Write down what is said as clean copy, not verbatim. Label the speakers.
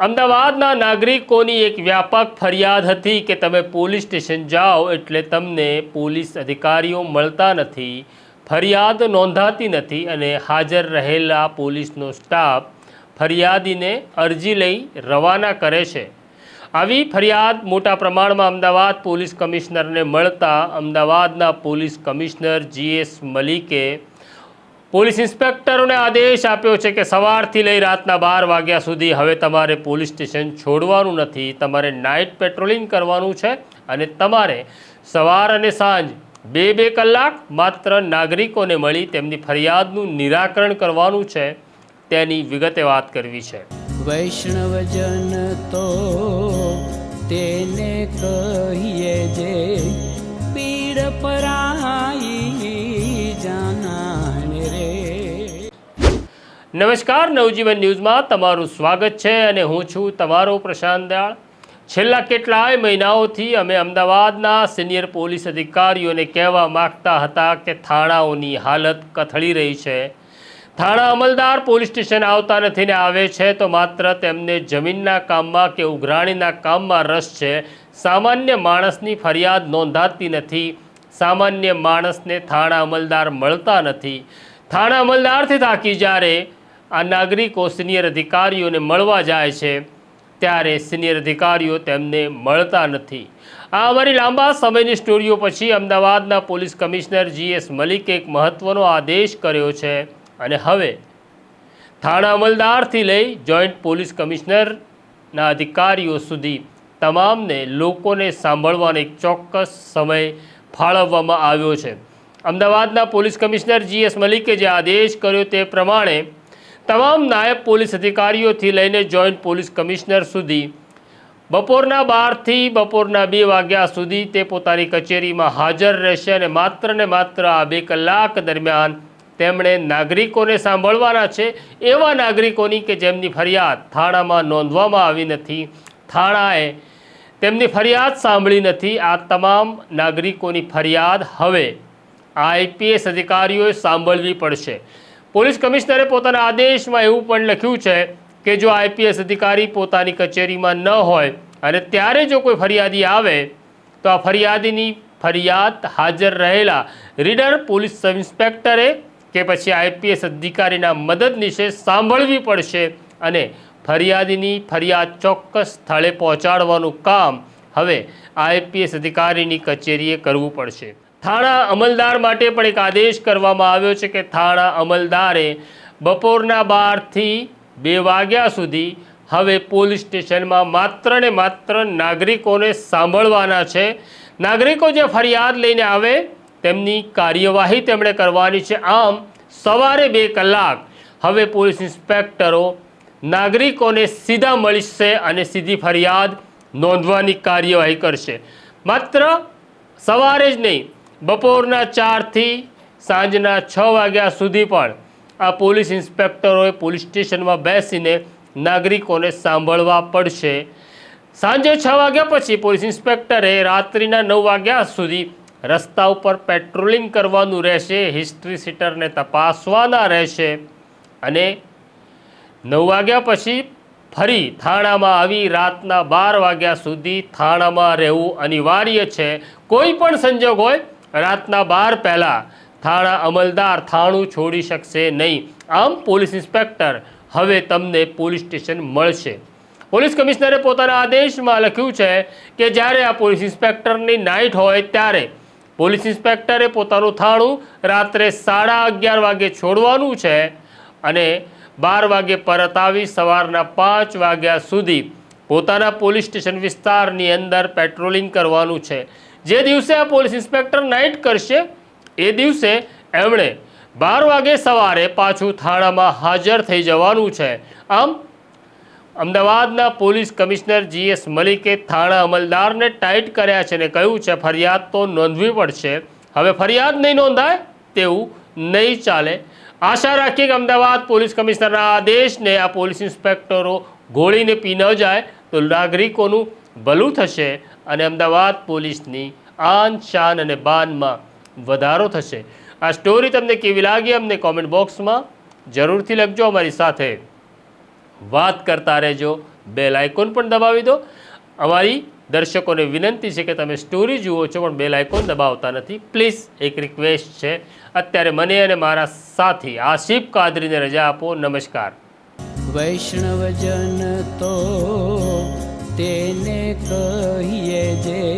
Speaker 1: અમદાવાદના નાગરિકોની એક વ્યાપક ફરિયાદ હતી કે તમે પોલીસ સ્ટેશન જાઓ એટલે તમને પોલીસ અધિકારીઓ મળતા નથી, ફરિયાદ નોંધાતી નથી અને હાજર રહેલા પોલીસનો સ્ટાફ ફરિયાદીને અરજી લઈ રવાના કરે છે। આવી ફરિયાદ મોટા પ્રમાણમાં અમદાવાદ પોલીસ કમિશનરને મળતા અમદાવાદના પોલીસ કમિશનર GS મલિકે પોલીસ ઇન્સ્પેક્ટરોને આદેશ આપ્યો છે કે સવારથી લઈ રાતના 12 વાગ્યા સુધી હવે તમારે પોલીસ સ્ટેશન છોડવાનું નથી, તમારે નાઇટ પેટ્રોલિંગ કરવાનું છે અને તમારે સવાર અને સાંજ 2-2 કલાક માત્ર નાગરિકોને મળી તેમની ફરિયાદનું નિરાકરણ કરવાનું છે, તેની વિગતે વાત કરવી છે।
Speaker 2: વૈષ્ણવજન તો તેને કહીએ જે પીડ પરાઈ જાનાને રે।
Speaker 1: નમસ્કાર, નવજીવન ન્યૂઝમાં તમારું સ્વાગત છે અને હું છું તમારો પ્રશાંત દયાળ। છેલ્લા કેટલાય મહિનાઓથી અમે અમદાવાદના સિનિયર પોલીસ અધિકારીઓને કહેવા માગતા હતા કે થાણાઓની હાલત કથળી રહી છે। થાણા અમલદાર પોલીસ સ્ટેશન આવતા નથી ને આવે છે તો માત્ર તેમને જમીનના કામમાં કે ઉઘરાણીના કામમાં રસ છે। સામાન્ય માણસની ફરિયાદ નોંધાતી નથી, સામાન્ય માણસને થાણા અમલદાર મળતા નથી। થાણા અમલદારથી થાકી જ્યારે આ નાગરિકો સિનિયર અધિકારીઓને મળવા જાય છે ત્યારે સિનિયર અધિકારીઓ તેમને મળતા નથી। આ અમારી લાંબા સમયની સ્ટોરીઓ પછી અમદાવાદના પોલીસ કમિશનર GS મલિકે એક મહત્ત્વનો આદેશ કર્યો છે અને હવે થાણા અમલદારથી લઈ જોઈન્ટ પોલીસ કમિશનરના અધિકારીઓ સુધી તમામને લોકોને સાંભળવાનો એક ચોક્કસ સમય ફાળવવામાં આવ્યો છે। અમદાવાદના પોલીસ કમિશનર GS મલિકે જે આદેશ કર્યો તે પ્રમાણે તમામ નાયબ પોલીસ અધિકારીઓથી લઈને જોઈન્ટ પોલીસ કમિશનર સુધી બપોરના 12થી બપોરના 2 વાગ્યા સુધી તે પોતાની કચેરીમાં હાજર રહેશે અને માત્ર ને માત્ર આ 2 કલાક દરમિયાન તેમણે નાગરિકોને સાંભળવાના છે, એવા નાગરિકોની કે જેમની ફરિયાદ થાણામાં નોંધવામાં આવી નથી, થાણાએ તેમની ફરિયાદ સાંભળી નથી। આ તમામ નાગરિકોની ફરિયાદ હવે IPS અધિકારીઓએ સાંભળવી પડશે। પોલીસ કમિશનરે પોતાના આદેશમાં એવું પણ લખ્યું છે કે જો IPS અધિકારી પોતાની કચેરીમાં ન હોય અને ત્યારે જો કોઈ ફરિયાદી આવે તો આ ફરિયાદીની ફરિયાદ હાજર રહેલા રીડર પોલીસ સબ ઇન્સ્પેક્ટરે કે પછી IPS અધિકારીના મદદનીશે સાંભળવી પડશે અને ફરિયાદીની ફરિયાદ ચોક્કસ સ્થળે પહોંચાડવાનું કામ હવે IPS અધિકારીની કચેરીએ કરવું પડશે। થાણા અમલદાર માટે પણ એક આદેશ કરવામાં આવ્યો છે કે થાણા અમલદારે બપોરના 12થી 2 વાગ્યા સુધી હવે પોલીસ સ્ટેશનમાં માત્ર ને માત્ર નાગરિકોને સાંભળવાના છે। નાગરિકો જે ફરિયાદ લઈને આવે તેમની કાર્યવાહી તેમણે કરવાની છે। આમ સવારે 2 કલાક હવે પોલીસ ઇન્સ્પેક્ટરો નાગરિકોને સીધા મળશે અને સીધી ફરિયાદ નોંધવાની કાર્યવાહી કરશે। માત્ર સવારે જ નહીં, બપોરના 4થી સાંજના 6 વાગ્યા સુધી પણ આ પોલીસ ઇન્સ્પેક્ટરોએ પોલીસ સ્ટેશનમાં બેસીને નાગરિકોને સાંભળવા પડશે। સાંજે 6 વાગ્યા પછી પોલીસ ઇન્સ્પેક્ટરે રાત્રિના 9 વાગ્યા સુધી રસ્તા ઉપર પેટ્રોલિંગ કરવાનું રહેશે, હિસ્ટ્રી સીટરને તપાસવાના રહેશે અને 9 વાગ્યા પછી ફરી થાણામાં આવી રાતના 12 વાગ્યા સુધી થાણામાં રહેવું અનિવાર્ય છે। કોઈ પણ સંજોગ હોય રાતના 12 પહેલાં થાણા અમલદાર થાણું છોડી શકશે નહીં। આમ પોલીસ ઇન્સ્પેક્ટર હવે તમને પોલીસ સ્ટેશન મળશે। પોલીસ કમિશનરે પોતાના આદેશમાં લખ્યું છે કે જ્યારે આ પોલીસ ઇન્સ્પેક્ટરની નાઇટ હોય ત્યારે પોલીસ ઇન્સ્પેક્ટરે પોતાનું થાણું રાત્રે 11:30 વાગે છોડવાનું છે અને 12 વાગે પરત આવી સવારના 5 વાગ્યા સુધી પોતાના પોલીસ સ્ટેશન વિસ્તારની અંદર પેટ્રોલિંગ કરવાનું છે। જે દિવસે આ પોલીસ ઇન્સ્પેક્ટર નાઇટ કરશે એ દિવસે એમણે 12 વાગે સવારે પાછું થાણામાં હાજર થઈ જવાનું છે। આમ અમદાવાદના પોલીસ કમિશનર GS મલિકે થાણા અમલદારને ટાઈટ કર્યા છે અને કહ્યું છે ફરિયાદ તો નોંધવી પડશે। હવે ફરિયાદ નહીં નોંધાય તેવું નહીં ચાલે। આશા રાખીએ કે અમદાવાદ પોલીસ કમિશનરના આદેશને આ પોલીસ ઇન્સ્પેક્ટરો ઘોળીને પી ન જાય તો નાગરિકોનું ભલું થશે અને અમદાવાદ પોલીસની આન શાન અને બાનમાં વધારો થશે। આ સ્ટોરી તમને કેવી લાગી અમને કોમેન્ટ બોક્સમાં જરૂરથી લખજો, અમારી સાથે વાત કરતા રહેજો। બેલ આઇકોન પણ દબાવી દો. અમારી દર્શકોને વિનંતી છે કે તમે સ્ટોરી જુઓ છો પણ બેલ આઇકોન દબાવતા નથી. પ્લીઝ એક રિક્વેસ્ટ છે. અત્યારે મને અને મારા સાથી આસિફ કાદરીને રજા આપો. નમસ્કાર.
Speaker 2: વૈષ્ણવજન તો તેને કહીએ જે